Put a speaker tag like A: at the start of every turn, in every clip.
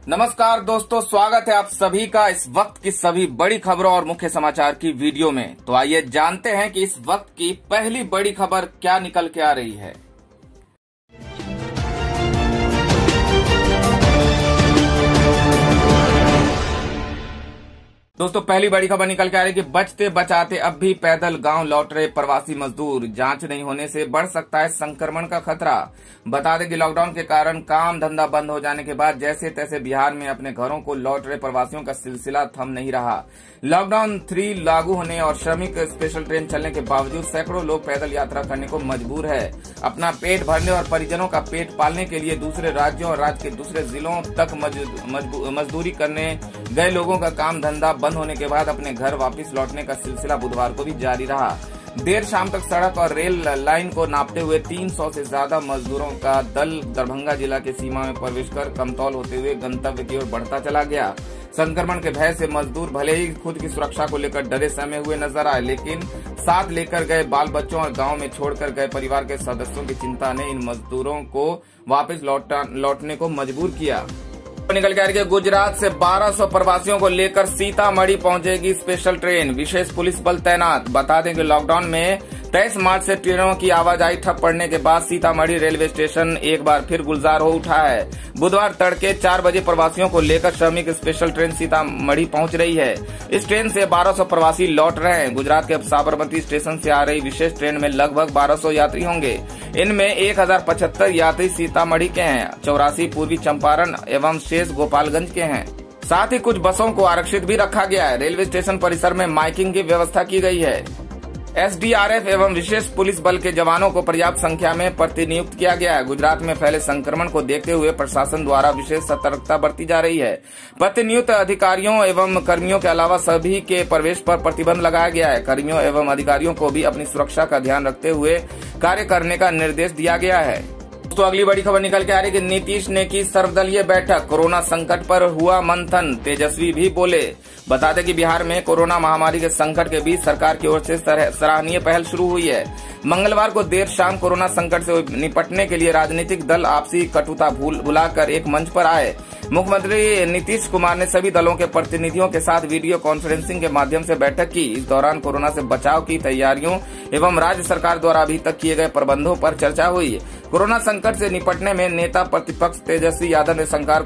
A: नमस्कार दोस्तों, स्वागत है आप सभी का इस वक्त की सभी बड़ी खबरों और मुख्य समाचार की वीडियो में। तो आइए जानते हैं कि इस वक्त की पहली बड़ी खबर क्या निकल के आ रही है। दोस्तों, पहली बड़ी खबर निकल के आ रही है कि बचते बचाते अब भी पैदल गांव लौट रहे प्रवासी मजदूर, जांच नहीं होने से बढ़ सकता है संक्रमण का खतरा। बता दें कि लॉकडाउन के कारण काम धंधा बंद हो जाने के बाद जैसे तैसे बिहार में अपने घरों को लौट रहे प्रवासियों का सिलसिला थम नहीं रहा। लॉकडाउन 3 लागू होने और श्रमिक स्पेशल ट्रेन चलने के बावजूद सैकड़ों लोग पैदल यात्रा करने को मजबूर है। अपना पेट भरने और परिजनों का पेट पालने के लिए दूसरे राज्यों और राज्य के दूसरे जिलों तक मजदूरी करने गए लोगों का काम धंधा बंद होने के बाद अपने घर वापस लौटने का सिलसिला बुधवार को भी जारी रहा। देर शाम तक सड़क और रेल लाइन को नापते हुए 300 से ज्यादा मजदूरों का दल दरभंगा जिला के सीमा में प्रवेश कर कमतौल होते हुए गंतव्य की ओर बढ़ता चला गया। संक्रमण के भय से मजदूर भले ही खुद की सुरक्षा को लेकर डरे सहमे हुए नजर आए, लेकिन साथ लेकर गए बाल बच्चों और गांव में छोड़कर गए परिवार के सदस्यों की चिंता ने इन मजदूरों को वापस लौटने को मजबूर किया। निकल के आ रही है गुजरात से 1200 प्रवासियों को लेकर सीतामढ़ी पहुंचेगी स्पेशल ट्रेन, विशेष पुलिस बल तैनात। बता दें कि लॉकडाउन में 23 मार्च से ट्रेनों की आवाजाही ठप पड़ने के बाद सीतामढ़ी रेलवे स्टेशन एक बार फिर गुलजार हो उठा है। बुधवार तड़के 4 बजे प्रवासियों को लेकर श्रमिक स्पेशल ट्रेन सीतामढ़ी पहुंच रही है। इस ट्रेन से 1200 प्रवासी लौट रहे हैं। गुजरात के साबरमती स्टेशन से आ रही विशेष ट्रेन में लगभग 1200 यात्री होंगे। इनमें 1075 यात्री सीतामढ़ी के हैं, 84 पूर्वी चंपारण एवं शेष गोपालगंज के हैं। साथ ही कुछ बसों को आरक्षित भी रखा गया है। रेलवे स्टेशन परिसर में माइकिंग की व्यवस्था की गई है। एसडीआरएफ एवं विशेष पुलिस बल के जवानों को पर्याप्त संख्या में प्रतिनियुक्त किया गया है। गुजरात में फैले संक्रमण को देखते हुए प्रशासन द्वारा विशेष सतर्कता बरती जा रही है। प्रतिनियुक्त अधिकारियों एवं कर्मियों के अलावा सभी के प्रवेश पर प्रतिबंध लगाया गया है। कर्मियों एवं अधिकारियों को भी अपनी सुरक्षा का ध्यान रखते हुए कार्य करने का निर्देश दिया गया है। तो अगली बड़ी खबर निकल के आ रही है कि नीतीश ने की सर्वदलीय बैठक, कोरोना संकट पर हुआ मंथन, तेजस्वी भी बोले। बता दें कि बिहार में कोरोना महामारी के संकट के बीच सरकार की ओर से सराहनीय पहल शुरू हुई है। मंगलवार को देर शाम कोरोना संकट से निपटने के लिए राजनीतिक दल आपसी कटुता भुलाकर एक मंच पर आए। मुख्यमंत्री नीतीश कुमार ने सभी दलों के प्रतिनिधियों के साथ वीडियो कॉन्फ्रेंसिंग के माध्यम से बैठक की। इस दौरान कोरोना से बचाव की तैयारियों एवं राज्य सरकार द्वारा अभी तक किए गए प्रबंधों पर चर्चा हुई। कोरोना संकट से निपटने में नेता प्रतिपक्ष तेजस्वी यादव ने सरकार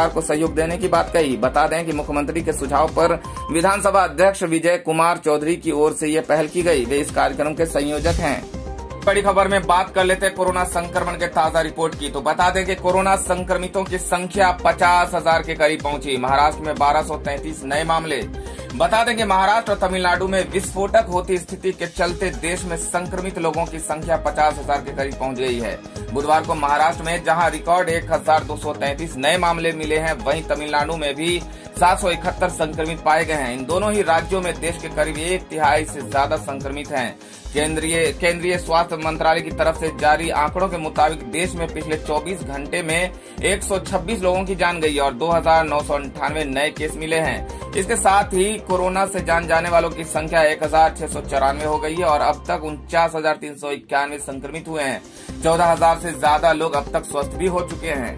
A: को सहयोग देने की बात कही। बता दें कि मुख्यमंत्री के सुझाव पर विधानसभा अध्यक्ष विजय कुमार चौधरी की ओर से यह पहल की गई। वे इस कार्यक्रम के संयोजक हैं। बड़ी खबर में बात कर लेते हैं कोरोना संक्रमण के ताजा रिपोर्ट की। तो बता दें कि कोरोना संक्रमितों की संख्या 50,000 के करीब पहुंची। महाराष्ट्र में 1233 नए मामले। बता दें कि महाराष्ट्र और तमिलनाडु में विस्फोटक होती स्थिति के चलते देश में संक्रमित लोगों की संख्या 50,000 के करीब पहुंच गई है। बुधवार को महाराष्ट्र में जहां रिकॉर्ड 1233 नए मामले मिले हैं, वहीं तमिलनाडु में भी 771 संक्रमित पाए गए हैं। इन दोनों ही राज्यों में देश के करीब 1/3 से ज्यादा संक्रमित हैं। केंद्रीय स्वास्थ्य मंत्रालय की तरफ से जारी आंकड़ों के मुताबिक देश में पिछले 24 घंटे में 126 लोगों की जान गई और 2,998 नए केस मिले हैं। इसके साथ ही कोरोना से जान जाने वालों की संख्या 1,694 हो गई है और अब तक 49,391 संक्रमित हुए हैं। 14,000 से ज्यादा लोग अब तक स्वस्थ भी हो चुके हैं।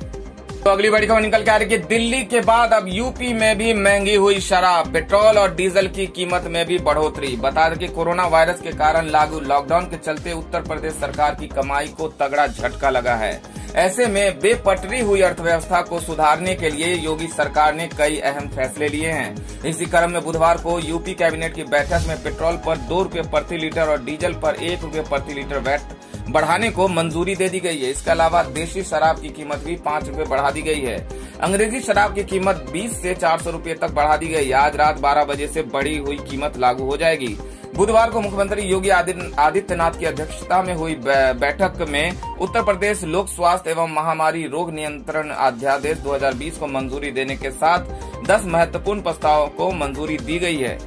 A: तो अगली बड़ी खबर निकल के आ रही है कि दिल्ली के बाद अब यूपी में भी महंगी हुई शराब, पेट्रोल और डीजल की कीमत में भी बढ़ोतरी। बता दें कि कोरोना वायरस के कारण लागू लॉकडाउन के चलते उत्तर प्रदेश सरकार की कमाई को तगड़ा झटका लगा है। ऐसे में बेपटरी हुई अर्थव्यवस्था को सुधारने के लिए योगी सरकार ने कई अहम फैसले लिए हैं। इसी क्रम में बुधवार को यूपी कैबिनेट की बैठक में पेट्रोल पर 2 रुपये प्रति लीटर और डीजल पर 1 रुपये प्रति लीटर वैट बढ़ाने को मंजूरी दे दी गई है। इसके अलावा देशी शराब की कीमत भी 5 रुपये बढ़ा दी गई है। अंग्रेजी शराब की कीमत 20 से 400 रुपये तक बढ़ा दी गई। आज रात 12 बजे से बढ़ी हुई कीमत लागू हो जाएगी। बुधवार को मुख्यमंत्री योगी आदित्यनाथ की अध्यक्षता में हुई बैठक में उत्तर प्रदेश लोक स्वास्थ्य एवं महामारी रोग नियंत्रण अध्यादेश 2020 को मंजूरी देने के साथ 10 महत्वपूर्ण प्रस्तावों को मंजूरी दी गई है।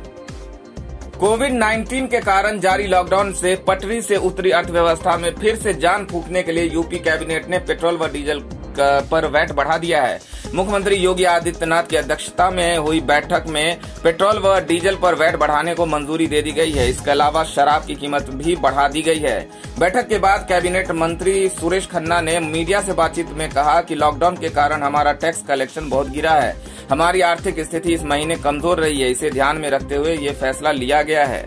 A: कोविड-19 के कारण जारी लॉकडाउन से पटरी से उतरी अर्थव्यवस्था में फिर से जान फूंकने के लिए यूपी कैबिनेट ने पेट्रोल व डीजल पर वैट बढ़ा दिया है। मुख्यमंत्री योगी आदित्यनाथ की अध्यक्षता में हुई बैठक में पेट्रोल व डीजल पर वैट बढ़ाने को मंजूरी दे दी गई है। इसके अलावा शराब की कीमत भी बढ़ा दी गई है। बैठक के बाद कैबिनेट मंत्री सुरेश खन्ना ने मीडिया से बातचीत में कहा कि लॉकडाउन के कारण हमारा टैक्स कलेक्शन बहुत गिरा है। हमारी आर्थिक स्थिति इस महीने कमजोर रही है। इसे ध्यान में रखते हुए ये फैसला लिया गया है।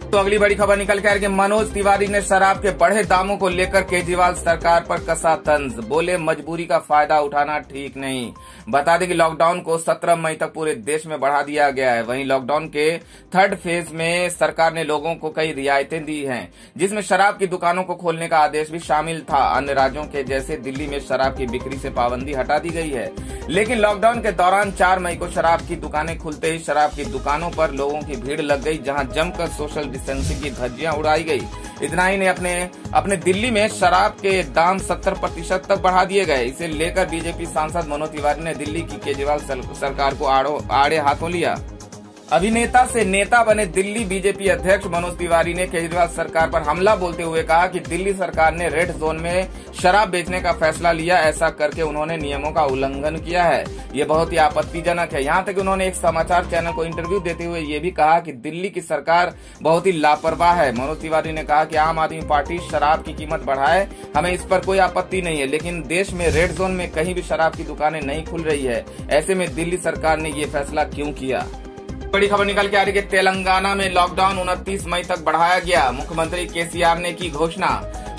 A: तो अगली बड़ी खबर निकल के आ रही है। मनोज तिवारी ने शराब के बढ़े दामों को लेकर केजरीवाल सरकार पर कसा तंज। बोले मजबूरी का फायदा उठाना ठीक नहीं। बता दें कि लॉकडाउन को 17 मई तक पूरे देश में बढ़ा दिया गया है। वहीं लॉकडाउन के थर्ड फेज में सरकार ने लोगों को कई रियायतें दी हैं, जिसमें शराब की दुकानों को खोलने का आदेश भी शामिल था। अन्य राज्यों के जैसे दिल्ली में शराब की बिक्री से पाबंदी हटा दी गई है, लेकिन लॉकडाउन के दौरान 4 मई को शराब की दुकानें खुलते ही शराब की दुकानों पर लोगों की भीड़ लग गई, जहां जमकर सोशल डिस्टेंसिंग की धज्जियां उड़ाई गई। इतना ही नहीं, अपने दिल्ली में शराब के दाम 70% तक बढ़ा दिए गए। इसे लेकर बीजेपी सांसद मनोज तिवारी ने दिल्ली की केजरीवाल सरकार को आड़े हाथों लिया। अभिनेता से नेता बने दिल्ली बीजेपी अध्यक्ष मनोज तिवारी ने केजरीवाल सरकार पर हमला बोलते हुए कहा कि दिल्ली सरकार ने रेड जोन में शराब बेचने का फैसला लिया। ऐसा करके उन्होंने नियमों का उल्लंघन किया है। ये बहुत ही आपत्तिजनक है। यहाँ तक उन्होंने एक समाचार चैनल को इंटरव्यू देते हुए ये भी कहा कि दिल्ली की सरकार बहुत ही लापरवाह है। मनोज तिवारी ने कहा कि आम आदमी पार्टी शराब की कीमत बढ़ाए, हमें इस पर कोई आपत्ति नहीं है, लेकिन देश में रेड जोन में कहीं भी शराब की दुकानें नहीं खुल रही है। ऐसे में दिल्ली सरकार ने ये फैसला क्यों किया। बड़ी खबर निकल के आ रही है। तेलंगाना में लॉकडाउन 29 मई तक बढ़ाया गया। मुख्यमंत्री केसीआर ने की घोषणा।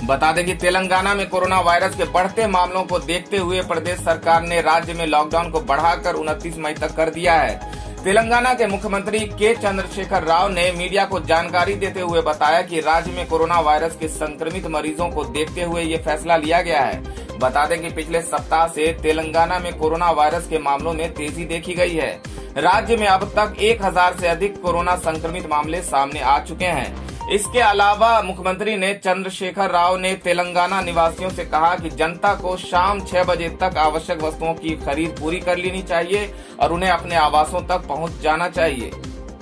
A: बता दें कि तेलंगाना में कोरोना वायरस के बढ़ते मामलों को देखते हुए प्रदेश सरकार ने राज्य में लॉकडाउन को बढ़ाकर 29 मई तक कर दिया है। तेलंगाना के मुख्यमंत्री के चंद्रशेखर राव ने मीडिया को जानकारी देते हुए बताया कि राज्य में कोरोना वायरस के संक्रमित मरीजों को देखते हुए ये फैसला लिया गया है। बता दें कि पिछले सप्ताह से तेलंगाना में कोरोना वायरस के मामलों में तेजी देखी गई है। राज्य में अब तक 1000 से अधिक कोरोना संक्रमित मामले सामने आ चुके हैं। इसके अलावा मुख्यमंत्री ने चंद्रशेखर राव ने तेलंगाना निवासियों से कहा कि जनता को शाम 6 बजे तक आवश्यक वस्तुओं की खरीद पूरी कर लेनी चाहिए और उन्हें अपने आवासों तक पहुंच जाना चाहिए।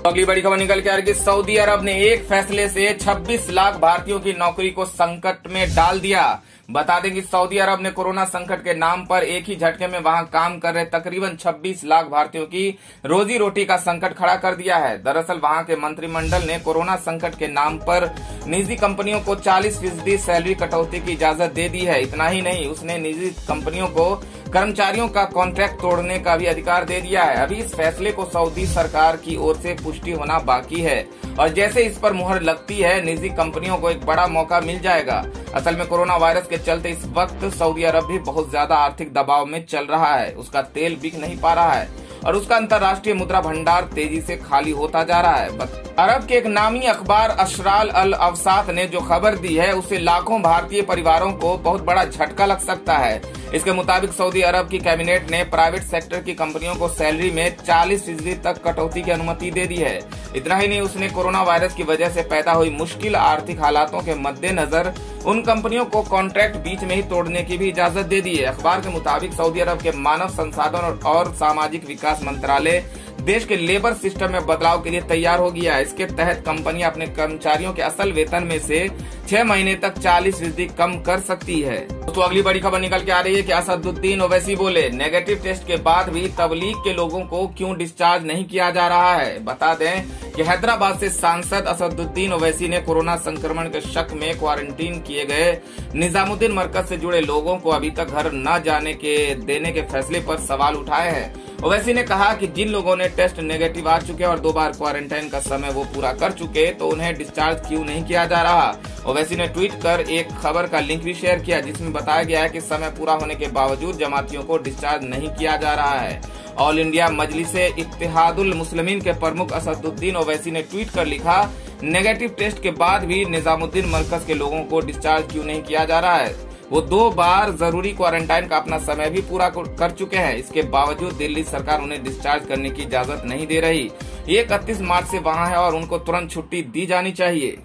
A: अगली बड़ी खबर निकल के आ रही है। सऊदी अरब ने एक फैसले से 26 लाख भारतीयों की नौकरी को संकट में डाल दिया। बता दें कि सऊदी अरब ने कोरोना संकट के नाम पर एक ही झटके में वहां काम कर रहे तकरीबन 26 लाख भारतीयों की रोजी रोटी का संकट खड़ा कर दिया है। दरअसल वहां के मंत्रिमंडल ने कोरोना संकट के नाम पर निजी कंपनियों को 40% सैलरी कटौती की इजाजत दे दी है। इतना ही नहीं, उसने निजी कंपनियों को कर्मचारियों का कॉन्ट्रैक्ट तोड़ने का भी अधिकार दे दिया है। अभी इस फैसले को सऊदी सरकार की ओर से पुष्टि होना बाकी है और जैसे इस पर मुहर लगती है, निजी कंपनियों को एक बड़ा मौका मिल जाएगा। असल में कोरोना वायरस के चलते इस वक्त सऊदी अरब भी बहुत ज्यादा आर्थिक दबाव में चल रहा है। उसका तेल बिक नहीं पा रहा है और उसका अंतर्राष्ट्रीय मुद्रा भंडार तेजी से खाली होता जा रहा है। अरब के एक नामी अखबार अशराल अल अवसात ने जो खबर दी है, उससे लाखों भारतीय परिवारों को बहुत बड़ा झटका लग सकता है। इसके मुताबिक सऊदी अरब की कैबिनेट ने प्राइवेट सेक्टर की कंपनियों को सैलरी में 40% तक कटौती की अनुमति दे दी है। इतना ही नहीं, उसने कोरोना वायरस की वजह से पैदा हुई मुश्किल आर्थिक हालातों के मद्देनजर उन कंपनियों को कॉन्ट्रैक्ट बीच में ही तोड़ने की भी इजाजत दे दी है। अखबार के मुताबिक सऊदी अरब के मानव संसाधन और सामाजिक विकास मंत्रालय देश के लेबर सिस्टम में बदलाव के लिए तैयार हो गया है। इसके तहत कंपनियां अपने कर्मचारियों के असल वेतन में से 6 महीने तक 40% कम कर सकती है। तो अगली बड़ी खबर निकल के आ रही है कि असदुद्दीन ओवैसी बोले नेगेटिव टेस्ट के बाद भी तबलीग के लोगों को क्यों डिस्चार्ज नहीं किया जा रहा है। बता दें कि हैदराबाद से सांसद असदुद्दीन ओवैसी ने कोरोना संक्रमण के शक में क्वारंटीन किए गए निजामुद्दीन मरकज से जुड़े लोगों को अभी तक घर न जाने के देने के फैसले पर सवाल उठाए हैं। ओवैसी ने कहा कि जिन लोगों ने टेस्ट नेगेटिव आ चुके और 2 बार क्वारंटाइन का समय वो पूरा कर चुके, तो उन्हें डिस्चार्ज क्यों नहीं किया जा रहा। ओवैसी ने ट्वीट कर एक खबर का लिंक भी शेयर किया, जिसमें बताया गया है कि समय पूरा होने के बावजूद जमातियों को डिस्चार्ज नहीं किया जा रहा है। ऑल इंडिया मजलिसे इत्तेहादुल मुस्लिमीन के प्रमुख असदुद्दीन ओवैसी ने ट्वीट कर लिखा, नेगेटिव टेस्ट के बाद भी निजामुद्दीन मरकज के लोगों को डिस्चार्ज क्यों नहीं किया जा रहा है। वो 2 बार जरूरी क्वारंटाइन का अपना समय भी पूरा कर चुके हैं। इसके बावजूद दिल्ली सरकार उन्हें डिस्चार्ज करने की इजाजत नहीं दे रही। ये 31 मार्च से वहां है और उनको तुरंत छुट्टी दी जानी चाहिए।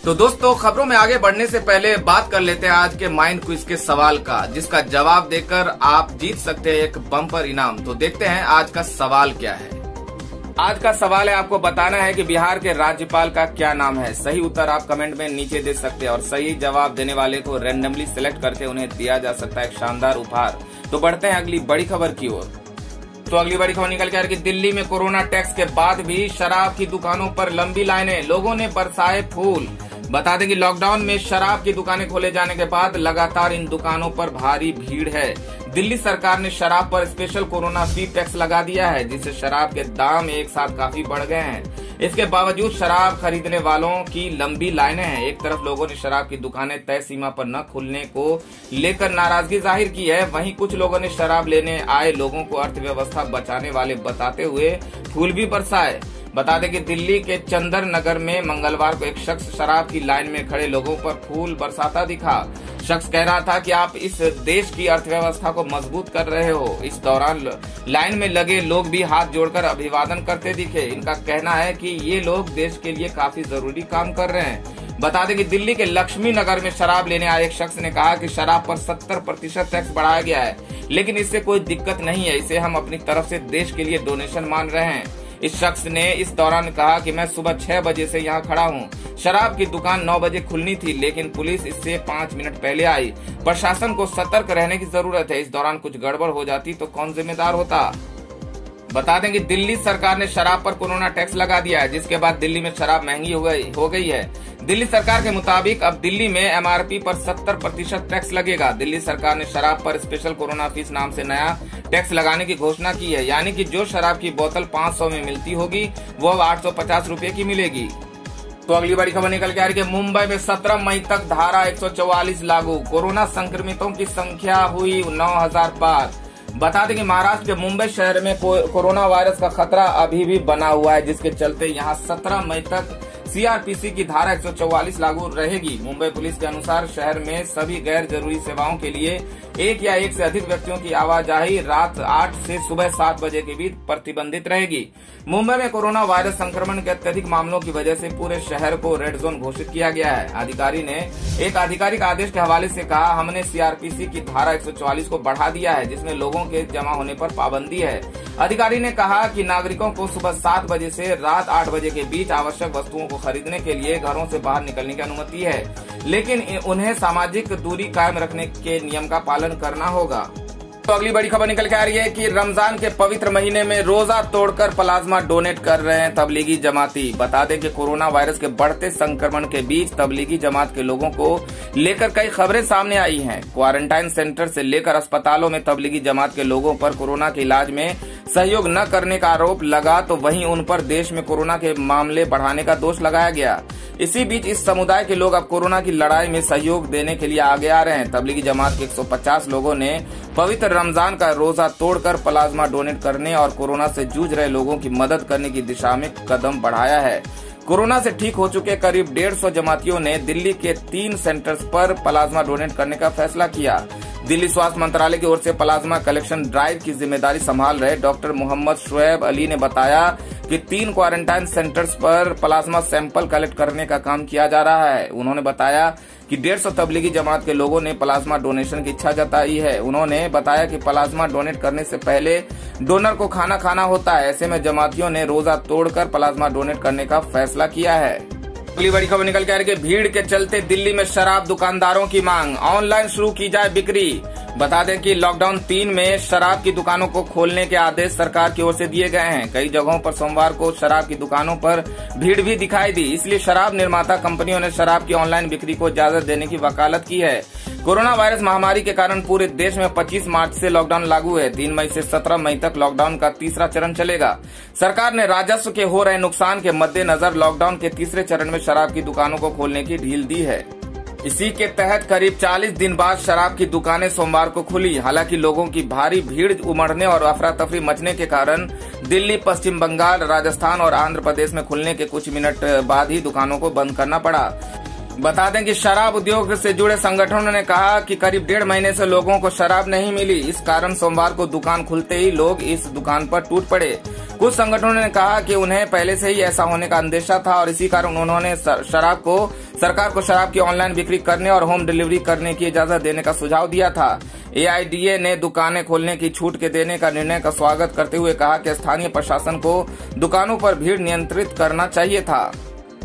A: तो दोस्तों, खबरों में आगे बढ़ने से पहले बात कर लेते हैं आज के माइंड क्विज के सवाल का, जिसका जवाब देकर आप जीत सकते हैं एक बम्पर इनाम। तो देखते हैं आज का सवाल क्या है। आज का सवाल है, आपको बताना है कि बिहार के राज्यपाल का क्या नाम है। सही उत्तर आप कमेंट में नीचे दे सकते हैं और सही जवाब देने वाले को रैंडमली सिलेक्ट करके उन्हें दिया जा सकता है एक शानदार उपहार। तो बढ़ते हैं अगली बड़ी खबर की ओर। तो अगली बड़ी खबर निकल के आ रही है कि दिल्ली में कोरोना टैक्स के बाद भी शराब की दुकानों पर लंबी लाइनें, लोगों ने बरसाए फूल। बता दें कि लॉकडाउन में शराब की दुकानें खोले जाने के बाद लगातार इन दुकानों पर भारी भीड़ है। दिल्ली सरकार ने शराब पर स्पेशल कोरोना फ्री टैक्स लगा दिया है, जिससे शराब के दाम एक साथ काफी बढ़ गए हैं। इसके बावजूद शराब खरीदने वालों की लंबी लाइनें हैं। एक तरफ लोगों ने शराब की दुकानें तय सीमा पर न खुलने को लेकर नाराजगी जाहिर की है, वहीं कुछ लोगों ने शराब लेने आए लोगों को अर्थव्यवस्था बचाने वाले बताते हुए फूल भी बरसाए। बता दें कि दिल्ली के चंदर नगर में मंगलवार को एक शख्स शराब की लाइन में खड़े लोगों पर फूल बरसाता दिखा। शख्स कह रहा था कि आप इस देश की अर्थव्यवस्था को मजबूत कर रहे हो। इस दौरान लाइन में लगे लोग भी हाथ जोड़कर अभिवादन करते दिखे। इनका कहना है कि ये लोग देश के लिए काफी जरूरी काम कर रहे हैं। बता दें कि दिल्ली के लक्ष्मी नगर में शराब लेने आए एक शख्स ने कहा कि शराब पर 70% टैक्स बढ़ाया गया है, लेकिन इससे कोई दिक्कत नहीं है, इसे हम अपनी तरफ से देश के लिए डोनेशन मान रहे हैं। इस शख्स ने इस दौरान कहा कि मैं सुबह 6 बजे से यहाँ खड़ा हूँ। शराब की दुकान 9 बजे खुलनी थी, लेकिन पुलिस इससे 5 मिनट पहले आई। प्रशासन को सतर्क रहने की जरूरत है। इस दौरान कुछ गड़बड़ हो जाती तो कौन जिम्मेदार होता। बता दें कि दिल्ली सरकार ने शराब पर कोरोना टैक्स लगा दिया है, जिसके बाद दिल्ली में शराब महंगी हो गई है। दिल्ली सरकार के मुताबिक अब दिल्ली में एमआरपी पर 70% टैक्स लगेगा। दिल्ली सरकार ने शराब पर स्पेशल कोरोना फीस नाम से नया टैक्स लगाने की घोषणा की है, यानी कि जो शराब की बोतल 500 में मिलती होगी वो अब 850 रुपए की मिलेगी। तो अगली बड़ी खबर निकल के आ रही है कि मुंबई में 17 मई तक धारा 144 लागू, कोरोना संक्रमितों की संख्या हुई 9000 पार। बता दें कि महाराष्ट्र के मुंबई शहर में कोरोना वायरस का खतरा अभी भी बना हुआ है, जिसके चलते यहां 17 मई तक सीआरपीसी की धारा 144 लागू रहेगी। मुंबई पुलिस के अनुसार शहर में सभी गैर जरूरी सेवाओं के लिए एक या एक से अधिक व्यक्तियों की आवाजाही रात 8 से सुबह 7 बजे के बीच प्रतिबंधित रहेगी। मुंबई में कोरोना वायरस संक्रमण के अत्यधिक मामलों की वजह से पूरे शहर को रेड जोन घोषित किया गया है। अधिकारी ने एक आधिकारिक आदेश के हवाले से कहा, हमने सीआरपीसी की धारा 144 को बढ़ा दिया है, जिसमें लोगों के जमा होने पर पाबंदी है। अधिकारी ने कहा कि नागरिकों को सुबह 7 बजे से रात 8 बजे के बीच आवश्यक वस्तुओं को खरीदने के लिए घरों से बाहर निकलने की अनुमति है, लेकिन उन्हें सामाजिक दूरी कायम रखने के नियम का पालन करना होगा। तो अगली बड़ी खबर निकल के आ रही है कि रमजान के पवित्र महीने में रोजा तोड़कर प्लाज्मा डोनेट कर रहे हैं तबलीगी जमाती। बता दें कि कोरोना वायरस के बढ़ते संक्रमण के बीच तबलीगी जमात के लोगों को लेकर कई खबरें सामने आई हैं। क्वारंटाइन सेंटर से लेकर अस्पतालों में तबलीगी जमात के लोगों पर कोरोना के इलाज में सहयोग न करने का आरोप लगा, तो वहीं उन पर देश में कोरोना के मामले बढ़ाने का दोष लगाया गया। इसी बीच इस समुदाय के लोग अब कोरोना की लड़ाई में सहयोग देने के लिए आगे आ रहे हैं। तबलीगी जमात के 150 लोगों ने पवित्र रमजान का रोजा तोड़कर प्लाज्मा डोनेट करने और कोरोना से जूझ रहे लोगों की मदद करने की दिशा में कदम बढ़ाया है। कोरोना से ठीक हो चुके करीब 150 जमातियों ने दिल्ली के 3 सेंटर्स पर प्लाज्मा डोनेट करने का फैसला किया। दिल्ली स्वास्थ्य मंत्रालय की ओर से प्लाज्मा कलेक्शन ड्राइव की जिम्मेदारी संभाल रहे डॉक्टर मोहम्मद शुएब अली ने बताया कि 3 क्वारंटाइन सेंटर्स पर प्लाज्मा सैंपल कलेक्ट करने का काम किया जा रहा है। उन्होंने बताया कि 150 तबलीगी जमात के लोगों ने प्लाज्मा डोनेशन की इच्छा जताई है। उन्होंने बताया कि प्लाज्मा डोनेट करने से पहले डोनर को खाना खाना होता है, ऐसे में जमातियों ने रोजा तोड़कर प्लाज्मा डोनेट करने का फैसला किया है। अगली बड़ी खबर निकल के आ रही है, भीड़ के चलते दिल्ली में शराब दुकानदारों की मांग, ऑनलाइन शुरू की जाए बिक्री। बता दें कि लॉकडाउन 3 में शराब की दुकानों को खोलने के आदेश सरकार की ओर से दिए गए हैं। कई जगहों पर सोमवार को शराब की दुकानों पर भीड़ भी दिखाई दी, इसलिए शराब निर्माता कंपनियों ने शराब की ऑनलाइन बिक्री को इजाजत देने की वकालत की है। कोरोना वायरस महामारी के कारण पूरे देश में 25 मार्च से लॉकडाउन लागू है। 3 मई से 17 मई तक लॉकडाउन का तीसरा चरण चलेगा। सरकार ने राजस्व के हो रहे नुकसान के मद्देनजर लॉकडाउन के तीसरे चरण में शराब की दुकानों को खोलने की ढील दी है। इसी के तहत करीब 40 दिन बाद शराब की दुकानें सोमवार को खुली। हालांकि लोगों की भारी भीड़ उमड़ने और अफरा तफरी मचने के कारण दिल्ली, पश्चिम बंगाल, राजस्थान और आंध्र प्रदेश में खुलने के कुछ मिनट बाद ही दुकानों को बंद करना पड़ा। बता दें कि शराब उद्योग से जुड़े संगठनों ने कहा कि करीब 1.5 महीने से लोगों को शराब नहीं मिली। इस कारण सोमवार को दुकान खुलते ही लोग इस दुकान पर टूट पड़े। कुछ संगठनों ने कहा कि उन्हें पहले से ही ऐसा होने का अंदेशा था और इसी कारण उन्होंने सरकार को शराब की ऑनलाइन बिक्री करने और होम डिलीवरी करने की इजाजत देने का सुझाव दिया था। AIDA ने दुकानें खोलने की छूट के देने का निर्णय का स्वागत करते हुए कहा कि स्थानीय प्रशासन को दुकानों पर भीड़ नियंत्रित करना चाहिए था।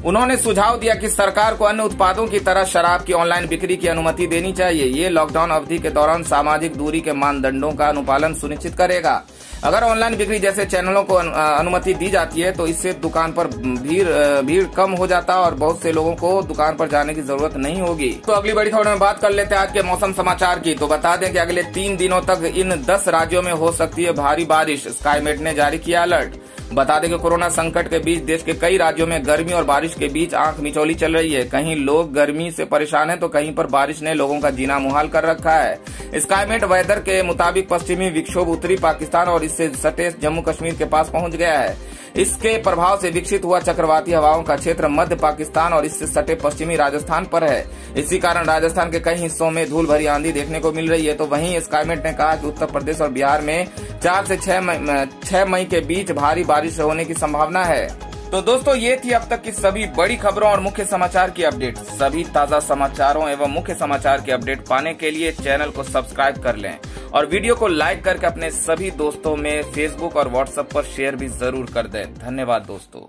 A: उन्होंने सुझाव दिया कि सरकार को अन्य उत्पादों की तरह शराब की ऑनलाइन बिक्री की अनुमति देनी चाहिए। ये लॉकडाउन अवधि के दौरान सामाजिक दूरी के मानदंडों का अनुपालन सुनिश्चित करेगा। अगर ऑनलाइन बिक्री जैसे चैनलों को अनुमति दी जाती है तो इससे दुकान पर भीड़ कम हो जाता और बहुत से लोगों को दुकान पर जाने की जरूरत नहीं होगी। तो अगली बड़ी खबर में बात कर लेते हैं आज के मौसम समाचार की। तो बता दें कि अगले 3 दिनों तक इन 10 राज्यों में हो सकती है भारी बारिश। स्काईमेट ने जारी किया अलर्ट। बता दें कि कोरोना संकट के बीच देश के कई राज्यों में गर्मी और बारिश के बीच आंख मिचौली चल रही है। कहीं लोग गर्मी से परेशान हैं तो कहीं पर बारिश ने लोगों का जीना मुहाल कर रखा है। स्काईमेट वेदर के मुताबिक पश्चिमी विक्षोभ उत्तरी पाकिस्तान और इससे सटे जम्मू कश्मीर के पास पहुंच गया है। इसके प्रभाव से विकसित हुआ चक्रवाती हवाओं का क्षेत्र मध्य पाकिस्तान और इससे सटे पश्चिमी राजस्थान पर है। इसी कारण राजस्थान के कई हिस्सों में धूल भरी आंधी देखने को मिल रही है। तो वहीं स्काईमेट ने कहा कि उत्तर प्रदेश और बिहार में 4 से 6 मई के बीच भारी बारिश होने की संभावना है। तो दोस्तों ये थी अब तक की सभी बड़ी खबरों और मुख्य समाचार की अपडेट। सभी ताजा समाचारों एवं मुख्य समाचार की अपडेट पाने के लिए चैनल को सब्सक्राइब कर लें और वीडियो को लाइक करके अपने सभी दोस्तों में फेसबुक और व्हाट्सएप पर शेयर भी जरूर कर दें। धन्यवाद दोस्तों।